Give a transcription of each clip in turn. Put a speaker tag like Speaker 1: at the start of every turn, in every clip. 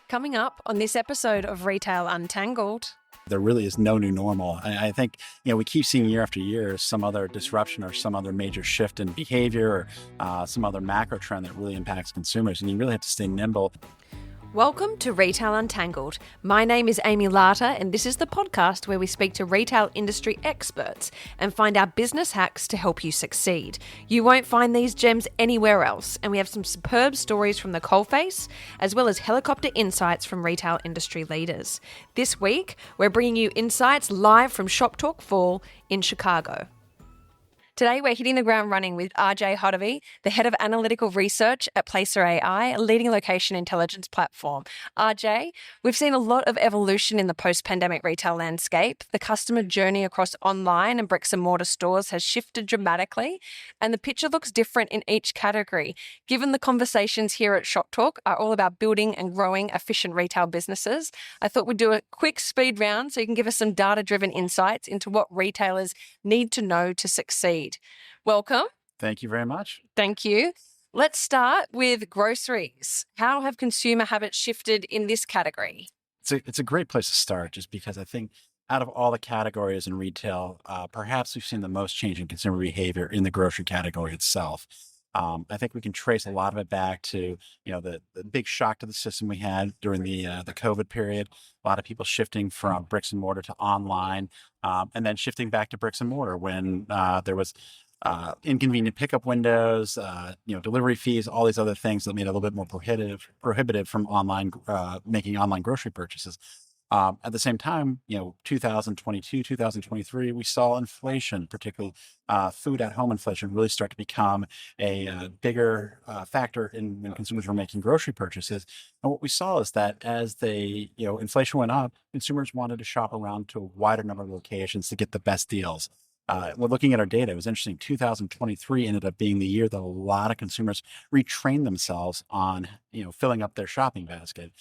Speaker 1: Coming up on this episode of Retail Untangled.
Speaker 2: There really is no new normal. I think, we keep seeing year after year some other disruption or some other major shift in behavior or some other macro trend that really impacts consumers. And you really have to stay nimble.
Speaker 1: Welcome to Retail Untangled. My name is Amy Larter, and this is the podcast where we speak to retail industry experts and find out business hacks to help you succeed. You won't find these gems anywhere else, and we have some superb stories from the coalface, as well as helicopter insights from retail industry leaders. This week, we're bringing you insights live from Shop Talk Fall in Chicago. Today, we're hitting the ground running with RJ Hottovy, the head of analytical research at Placer.ai, a leading location intelligence platform. RJ, we've seen a lot of evolution in the post-pandemic retail landscape. The customer journey across online and bricks and mortar stores has shifted dramatically, and the picture looks different in each category. Given the conversations here at Shop Talk are all about building and growing efficient retail businesses, I thought we'd do a quick speed round so you can give us some data-driven insights into what retailers need to know to succeed. Welcome.
Speaker 2: Thank you very much.
Speaker 1: Thank you. Let's start with groceries. How have consumer habits shifted in this category?
Speaker 2: It's a great place to start just because I think out of all the categories in retail, perhaps we've seen the most change in consumer behavior in the grocery category itself. I think we can trace a lot of it back to, the big shock to the system we had during the COVID period. A lot of people shifting from bricks and mortar to online, and then shifting back to bricks and mortar when there was inconvenient pickup windows, delivery fees, all these other things that made it a little bit more prohibitive from online making online grocery purchases. At the same time, 2022, 2023, we saw inflation, particularly food at home inflation, really start to become a bigger factor in when consumers were making grocery purchases. And what we saw is that as inflation went up, consumers wanted to shop around to a wider number of locations to get the best deals. We're looking at our data. It was interesting. 2023 ended up being the year that a lot of consumers retrained themselves on, filling up their shopping basket.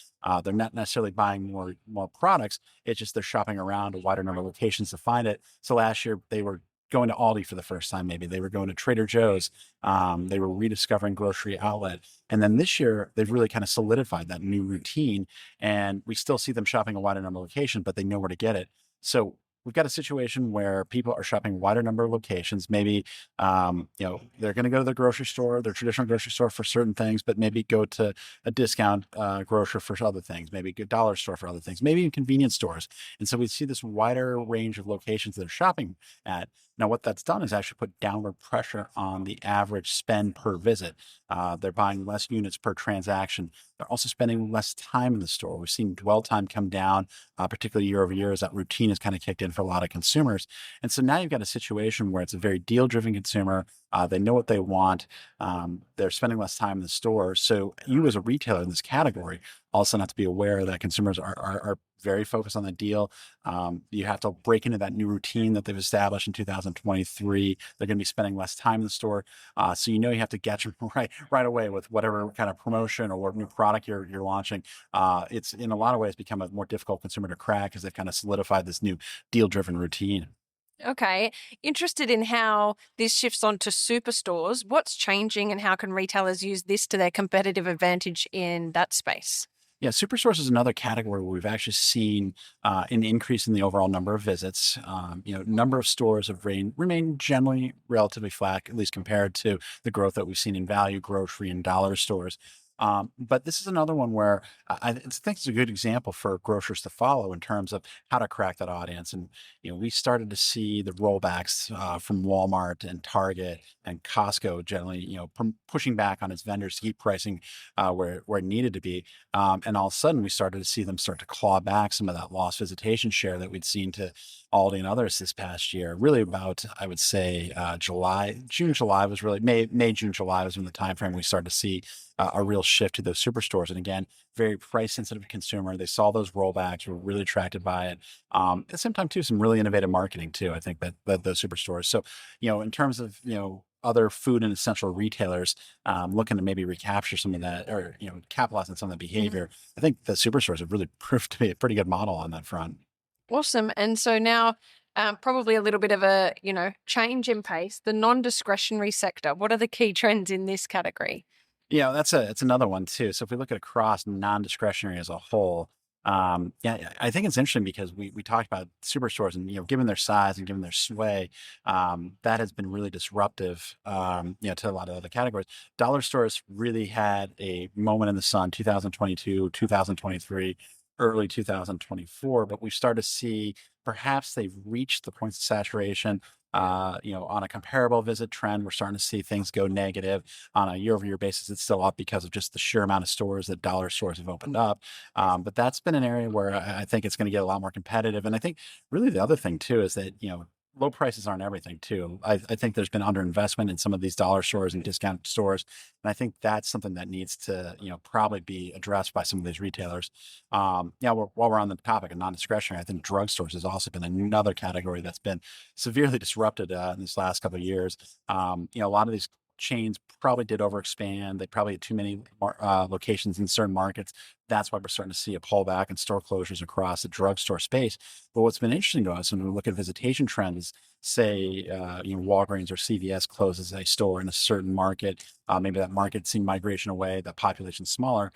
Speaker 2: They're not necessarily buying more products. It's just they're shopping around a wider number of locations to find it. So last year they were going to Aldi for the first time. Maybe they were going to Trader Joe's. They were rediscovering grocery outlet. And then this year they've really kind of solidified that new routine. And we still see them shopping a wider number of locations, but they know where to get it. So we've got a situation where people are shopping a wider number of locations. Maybe, they're going to go to the grocery store, their traditional grocery store for certain things, but maybe go to a discount grocer for other things, maybe a dollar store for other things, maybe in convenience stores. And so we see this wider range of locations that they're shopping at. Now, what that's done is actually put downward pressure on the average spend per visit. They're buying less units per transaction. They're also spending less time in the store. We've seen dwell time come down, particularly year over year, as that routine has kind of kicked in for a lot of consumers. And so now you've got a situation where it's a very deal-driven consumer. They know what they want. They're spending less time in the store. So you as a retailer in this category also have to be aware that consumers are very focused on the deal. You have to break into that new routine that they've established in 2023. They're going to be spending less time in the store. So you have to get them right away with whatever kind of promotion or what new product you're launching. It's in a lot of ways become a more difficult consumer to crack as they've kind of solidified this new deal-driven routine.
Speaker 1: Okay. Interested in how this shifts onto superstores. What's changing and how can retailers use this to their competitive advantage in that space?
Speaker 2: Yeah, superstores is another category where we've actually seen an increase in the overall number of visits. Number of stores have remained generally relatively flat, at least compared to the growth that we've seen in value, grocery, and dollar stores. But this is another one where I think it's a good example for grocers to follow in terms of how to crack that audience. And, we started to see the rollbacks from Walmart and Target and Costco generally, pushing back on its vendors to keep pricing where it needed to be. And all of a sudden we started to see them start to claw back some of that lost visitation share that we'd seen to Aldi and others this past year. Really about, I would say, June, July was really, May, June, July was when the time frame we started to see a real shift to those superstores. And again, very price sensitive consumer. They saw those rollbacks, were really attracted by it. At the same time too, some really innovative marketing too, I think that those superstores. So, in terms of, other food and essential retailers looking to maybe recapture some of that or, capitalize on some of the behavior, I think the superstores have really proved to be a pretty good model on that front.
Speaker 1: Awesome. And so now probably a little bit of a, change in pace, the non-discretionary sector. What are the key trends in this category?
Speaker 2: Yeah, it's another one too. So if we look at across non-discretionary as a whole, yeah, I think it's interesting because we talked about superstores and given their size and given their sway, that has been really disruptive, to a lot of other categories. Dollar stores really had a moment in the sun, 2022, 2023, early 2024, but we've started to see perhaps they've reached the points of saturation. On a comparable visit trend, we're starting to see things go negative on a year-over-year basis. It's still up because of just the sheer amount of stores that dollar stores have opened up. But that's been an area where I think it's going to get a lot more competitive. And I think really the other thing too is that, low prices aren't everything too. I think there's been underinvestment in some of these dollar stores and discount stores. And I think that's something that needs to, probably be addressed by some of these retailers. While we're on the topic of non-discretionary, I think drugstores has also been another category that's been severely disrupted in these last couple of years. A lot of these chains probably did overexpand. They probably had too many locations in certain markets. That's why we're starting to see a pullback and store closures across the drugstore space. But what's been interesting to us when we look at visitation trends, say, Walgreens or CVS closes a store in a certain market, maybe that market's seeing migration away, that population's smaller.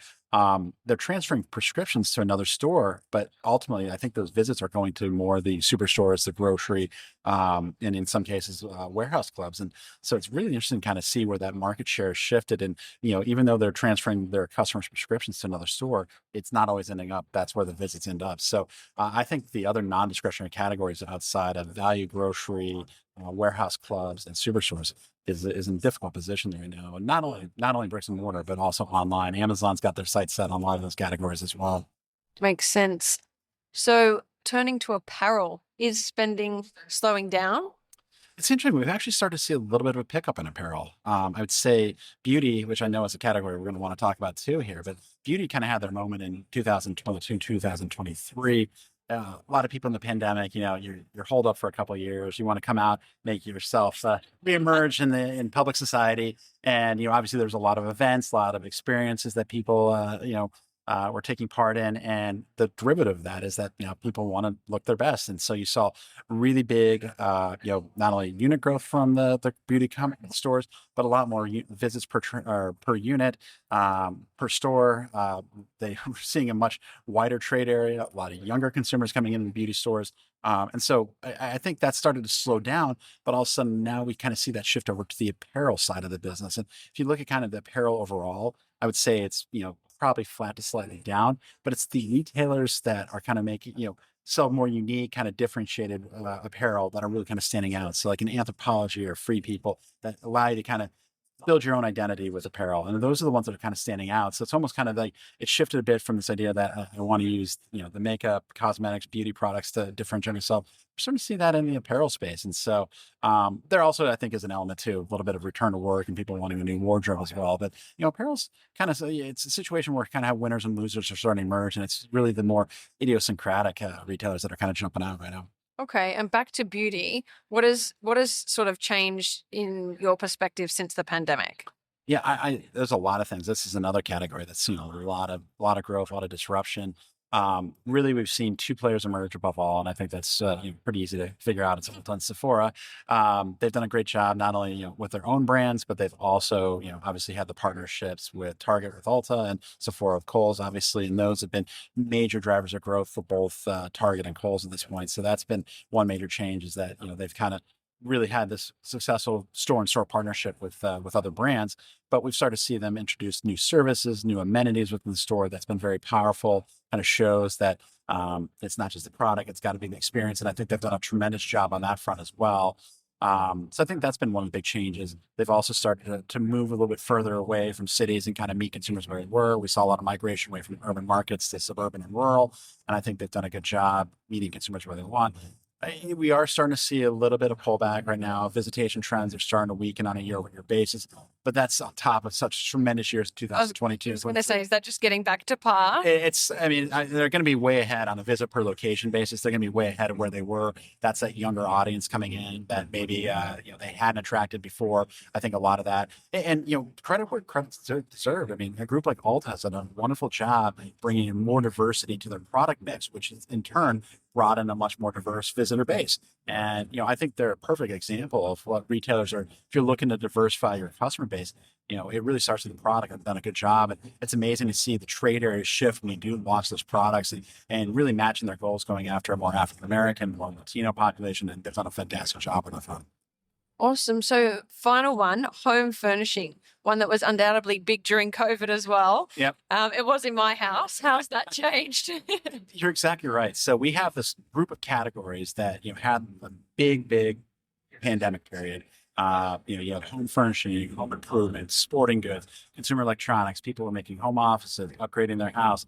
Speaker 2: They're transferring prescriptions to another store, but ultimately, I think those visits are going to more the superstores, the grocery, and in some cases, warehouse clubs. And so it's really interesting to kind of see where that market share has shifted. And, even though they're transferring their customers' prescriptions to another store, it's not always ending up. That's where the visits end up. So I think the other non-discretionary categories outside of value grocery, warehouse clubs, and superstores is in a difficult position right now. And not only bricks and mortar, but also online. Amazon's got their sights set on a lot of those categories as well.
Speaker 1: Makes sense. So turning to apparel, is spending slowing down?
Speaker 2: It's interesting. We've actually started to see a little bit of a pickup in apparel. I would say beauty, which I know is a category we're going to want to talk about too here, but beauty kind of had their moment in 2022, 2023. A lot of people in the pandemic, you're holed up for a couple of years. You want to come out, make yourself reemerge in public society, and obviously there's a lot of events, a lot of experiences that people were taking part in, and the derivative of that is that people want to look their best, and so you saw really big, not only unit growth from the beauty stores, but a lot more visits per unit, per store. They were seeing a much wider trade area, a lot of younger consumers coming in the beauty stores. And so I think that started to slow down, but all of a sudden now we kind of see that shift over to the apparel side of the business. And if you look at kind of the apparel overall, I would say it's, probably flat to slightly down, but it's the retailers that are kind of making, sell more unique, kind of differentiated apparel that are really kind of standing out. So like an Anthropology or Free People that allow you to kind of build your own identity with apparel. And those are the ones that are kind of standing out. So it's almost kind of like it shifted a bit from this idea that I want to use, the makeup, cosmetics, beauty products to differentiate myself. We're starting to see that in the apparel space. And so there also, I think, is an element too, a little bit of return to work and people wanting a new wardrobe as well. But, apparel's kind of, it's a situation where kind of how winners and losers are starting to emerge. And it's really the more idiosyncratic retailers that are kind of jumping out right now.
Speaker 1: Okay, and back to beauty. What has sort of changed in your perspective since the pandemic?
Speaker 2: Yeah, there's a lot of things. This is another category that's seen a lot of growth, a lot of disruption. Really, we've seen two players emerge above all, and I think that's pretty easy to figure out. It's Ulta and Sephora. They've done a great job, not only with their own brands, but they've also obviously had the partnerships with Target with Ulta and Sephora with Kohl's, obviously, and those have been major drivers of growth for both Target and Kohl's at this point. So that's been one major change is that they've kind of really had this successful store-in-store partnership with other brands, but we've started to see them introduce new services, new amenities within the store. That's been very powerful. Kind of shows that it's not just the product; it's got to be the experience. And I think they've done a tremendous job on that front as well. So I think that's been one of the big changes. They've also started to move a little bit further away from cities and kind of meet consumers where they were. We saw a lot of migration away from urban markets to suburban and rural, and I think they've done a good job meeting consumers where they want. We are starting to see a little bit of pullback right now. Visitation trends are starting to weaken on a year-over-year basis, but that's on top of such tremendous years, 2022.
Speaker 1: When they say, is that just getting back to par?
Speaker 2: They're going to be way ahead on a visit per location basis. They're going to be way ahead of where they were. That's that younger audience coming in that maybe, they hadn't attracted before. I think a lot of that, and credit where credit's deserved. I mean, a group like Ulta has done a wonderful job bringing in more diversity to their product mix, which is in turn brought in a much more diverse visitor base. And, I think they're a perfect example of what retailers are, if you're looking to diversify your customer base, it really starts with the product. I've done a good job. And it's amazing to see the trade area shift when you do launch those products and really matching their goals, going after a more African American, more Latino population. And they've done a fantastic job with it.
Speaker 1: Awesome. So final one, home furnishing, one that was undoubtedly big during COVID as well.
Speaker 2: Yep.
Speaker 1: It was in my house. How's that changed?
Speaker 2: You're exactly right. So we have this group of categories that, had a big pandemic period. You have home furnishing, home improvement, sporting goods, consumer electronics. People were making home offices, upgrading their house,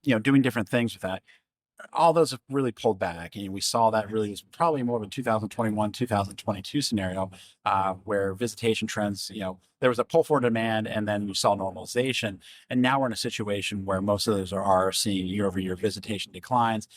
Speaker 2: doing different things with that. All those have really pulled back. And we saw that really was probably more of a 2021, 2022 scenario where visitation trends, there was a pull forward demand and then you saw normalization. And now we're in a situation where most of those are seeing year-over-year visitation declines.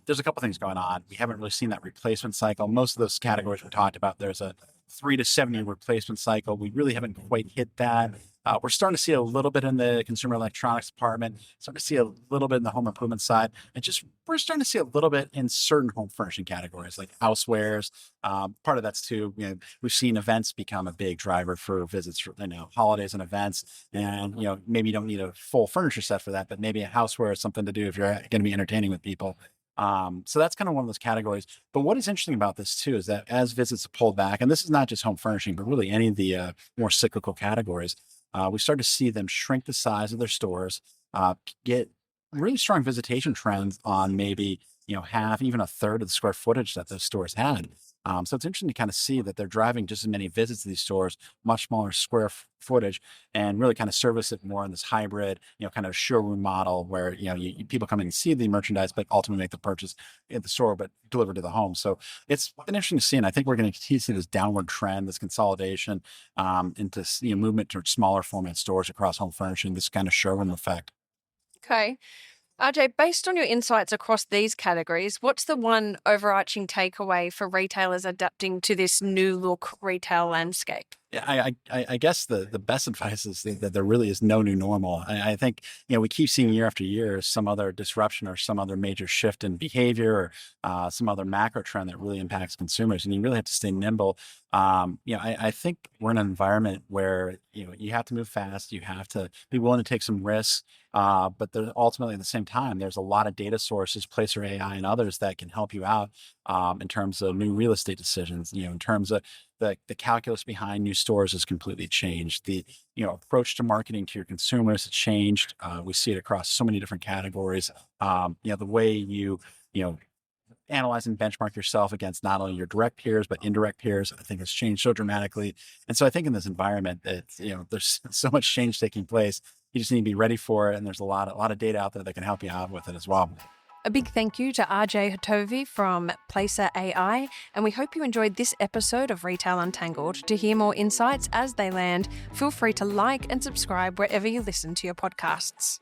Speaker 2: There's a couple things going on. We haven't really seen that replacement cycle. Most of those categories we talked about, there's a 3 to 7 year replacement cycle. We really haven't quite hit that. We're starting to see a little bit in the consumer electronics department, starting to see a little bit in the home improvement side, and we're starting to see a little bit in certain home furnishing categories like housewares. Part of that's too, we've seen events become a big driver for visits for holidays and events, and maybe you don't need a full furniture set for that, but maybe a houseware is something to do if you're going to be entertaining with people. So that's kind of one of those categories. But what is interesting about this too is that as visits have pulled back, and this is not just home furnishing, but really any of the more cyclical categories, we start to see them shrink the size of their stores, get really strong visitation trends on maybe half, even a third of the square footage that those stores had. So it's interesting to kind of see that they're driving just as many visits to these stores, much smaller square footage, and really kind of service it more in this hybrid, kind of showroom model where, people come in and see the merchandise, but ultimately make the purchase in the store, but delivered to the home. So it's been interesting to see. And I think we're going to continue to see this downward trend, this consolidation into movement towards smaller format stores across home furnishing, this kind of showroom effect.
Speaker 1: Okay. RJ, based on your insights across these categories, what's the one overarching takeaway for retailers adapting to this new look retail landscape?
Speaker 2: Yeah, I guess the best advice is that there really is no new normal. I think, we keep seeing year after year some other disruption or some other major shift in behavior or some other macro trend that really impacts consumers. And you really have to stay nimble. I think we're in an environment where, you have to move fast. You have to be willing to take some risks. But ultimately at the same time, there's a lot of data sources, Placer.ai and others that can help you out in terms of new real estate decisions, in terms of the calculus behind new stores has completely changed. The approach to marketing to your consumers has changed. We see it across so many different categories. The way you analyze and benchmark yourself against not only your direct peers but indirect peers, I think has changed so dramatically. And so I think in this environment that there's so much change taking place. You just need to be ready for it, and there's a lot of data out there that can help you out with it as well.
Speaker 1: A big thank you to RJ Hottovy from Placer.ai, and we hope you enjoyed this episode of Retail Untangled. To hear more insights as they land, feel free to like and subscribe wherever you listen to your podcasts.